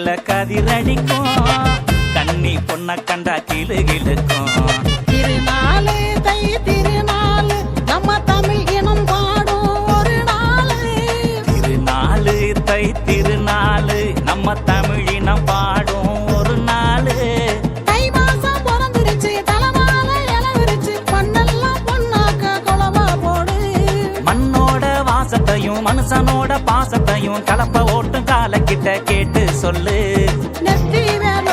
வானத்தில கதிரடிக்கும் கண்ணி பொண்ண கண்டா கிளு கிளுக்கும். திருநாளு தை திருநாளு நம்ம தமிழ் இனம் பாடும் ஒரு நாளு. திருநாளு தை திருநாளு நம்ம தமிழ் இனம் பாடும் ஒரு நாளு. தை மாசம் பிறந்துருச்சு தலைமால இளவிருச்சு மண்ணெல்லாம் பொண்ணாக்க குழவா போடு. மண்ணோட வாசத்தையும் மனுஷனோட பாசத்தையும் கலப்ப ஓட்டும் காலக்கிட்ட கேட்டு சொல்லு. நெத்தி வேல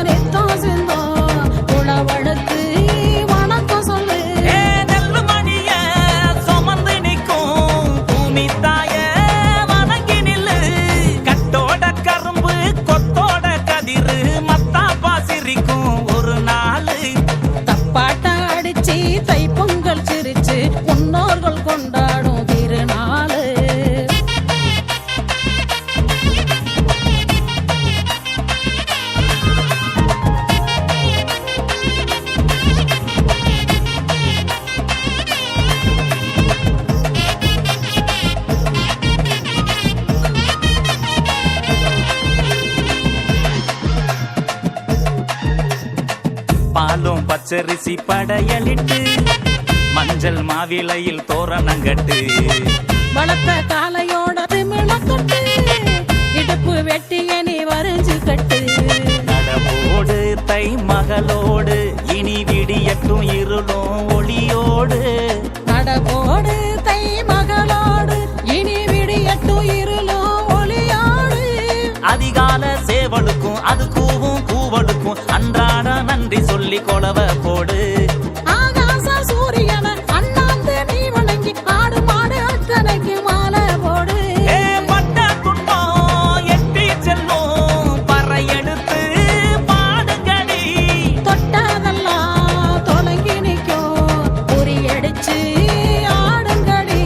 நித்தம் சிந்தம் உழவழுத்து வணக்கம் சொல்லு. நெல்லு மணிய சுமந்து நிற்கும் பூமி தாய வணங்கி நில்லு. கட்டோட கரும்பு கொத்தோட கதிரு மத்தாப்பா சிரிக்கும் ஒரு நாளு. தப்பாட்டம் அடிச்சு தை பொங்கல் சிரிச்சு முன்னோர்கள் கொண்டாடும் திருநாளு. பாலும் பச்சரிசி படையலிட்டு மஞ்சள் மாவிலையில் தோரணங்கட்டு. வளர்த்த காலையோட திமிழக்கட்டு இடுப்பு வெட்டிய நீ வரைஞ்சு கட்டு. நடவோடு தை மகளோடு இனி விடியட்டும் இருளும் ஒளியோடு. நடவோடு தை மகளோடு இனி விடியட்டும் இருளும் ஒளியோடு. அதிகால சேவலுக்கும் அது கூவும் கூவலுக்கும் அன்றாட நன்றி சொல்லி கொலவ போடு. ஆகாச சூரியன அண்ணாந்து நீ வணங்கி ஆடு மாடு அத்தனைக்கு மாலை போடு. பட்ட துண்டம் எட்டி செல்லும் பறை எடுத்து பாடுங்கடி. தொட்டதெல்லாம் தொலைங்கி நிற்கும் பொறியடிச்சு ஆடுங்கடி.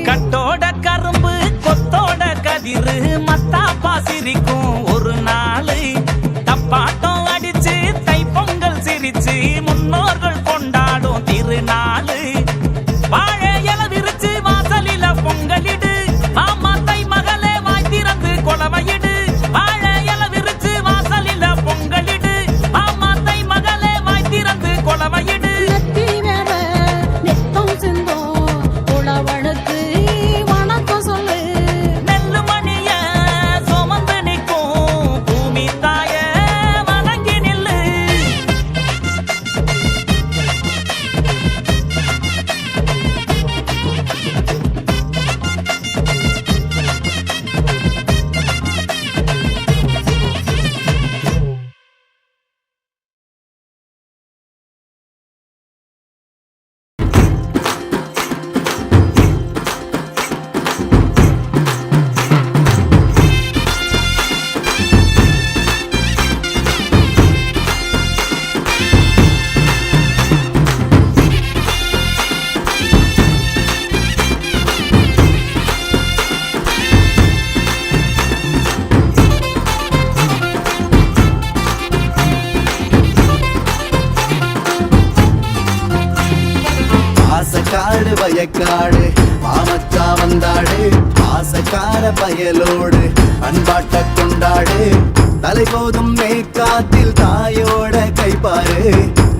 கட்டோட கரும்பு கொத்தோட கதிரு மத்தாப்பா சிரிக்கும் ஒரு நாளு. தப்பாட்டம் அடிச்சு தை பொங்கல் சிரிச்சு முன்னோர்கள் கொண்டாடும் திருநாளு. வாழை இல விரிச்சு வாசலில பொங்கலிடு ஆமா தை மகளே வாய் திறந்து கொலவையிடு. வாழை இல விரிச்சு வாசலில பொங்கலிடு ஆமா தை மகளே வாய் திறந்து கொலவையிடு. நெத்தி வேல நித்தம் சிந்தம் உழவழுத்து வணக்கம் சொல்லு. நெல்லு மணிய சுமந்து நிற்கும் பூமி தாய வணங்கி நில்லு. ஆசைக்காடு வயக்காடு மாமச்சா வந்தாடு. ஆசைக்கார பயலோடு அன்பாட்ட கொண்டாடு. தலைபோதும் மேற்காத்தில் தாயோட கைப்பாரு.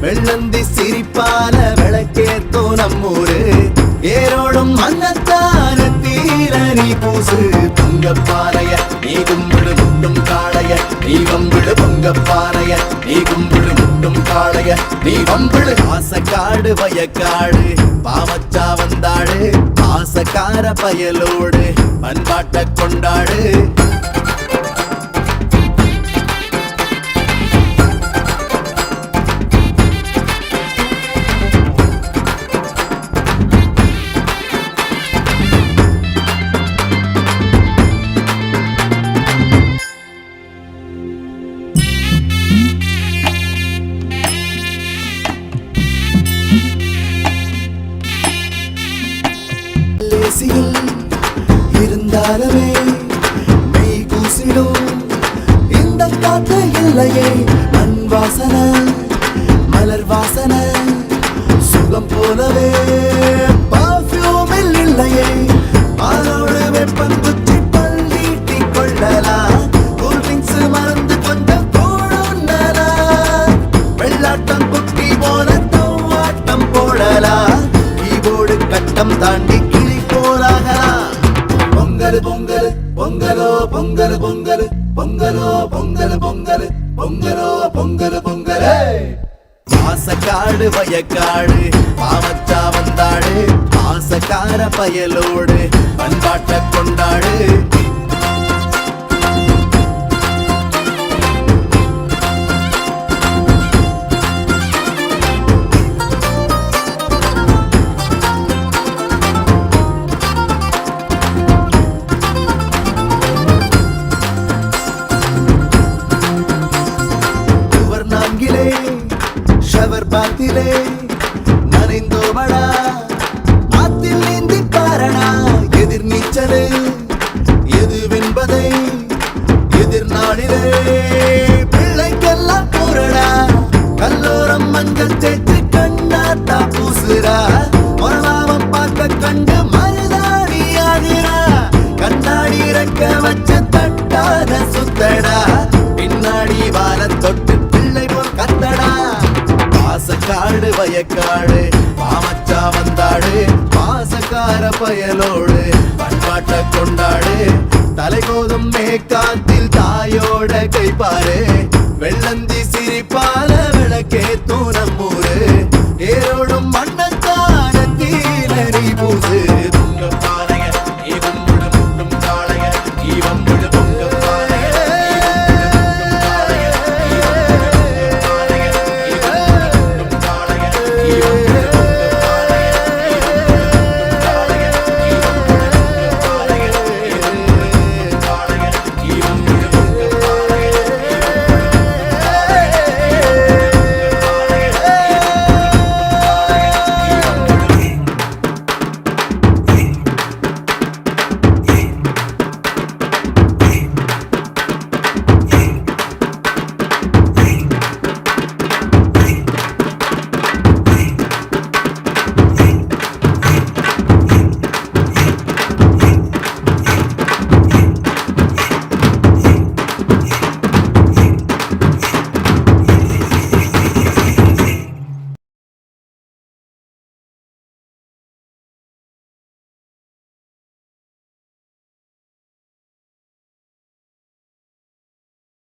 வெள்ளந்தி சிரிப்பால விளக்கேத்தோ நம்மூரு. ஏரோடும் மன்னத்தான தீர நீ பூசு. பொங்கப்பாறைய நீ கும்பிடு முட்டும் காளைய நீ வம்பிடு. பொங்கப்பாறைய நீ கும்பிடு முட்டும் காளைய நீ வம்பிடு. ஆசைக்காடு வயக்காடு பாமச்சா வந்தாடு. ஆசைக்கார பயலோடு பண்பாட்ட கொண்டாடு. இருந்தாலுமே மெய் கூசிடும் இந்த காத்து இல்லையே. மண் வாசனை மலர் வாசனை சுகம் போலவே பர்ஃபியூமில் இல்லையே. ஆளோடு வெப்பம் குச்சி பள்ளீட்டி கொள்ளலாம். கூல் ட்ரிங்க்ஸ் பொங்கலோ பொங்கல் பொங்கல் பொங்கலோ பொங்கல் பொங்கல் பாசக்காடு வயக்காடு பாவச்சா வந்தாடு பாசக்கார பயலோடு பண்பாட்ட கொண்டாடு நான்கிலே ஷவர் பாத்திலே நனைந்தோமடா ஆத்தில் நீந்தி பாரணா எதிர் நீச்சலே எதுவென்பதை எதிர்நாளிலே பிள்ளைக்கெல்லாம் கூறடா கல்லோரம் மஞ்சள் தேய்த்து கண்ணாத்தா பூசுறா மொழாவம் பார்க்க கண்டு மருதாடி ஆகிறா கண்ணாடி இறக்க வச்சு தட்டாத சுத்தடா பின்னாடி வார தொட்டு பாசக்காடு வயக்காடு பாமச்சா வந்தாடு பாசக்கார பயலோடு பண்பாட்ட கொண்டாடு தலைகோதும் மேற்காத்து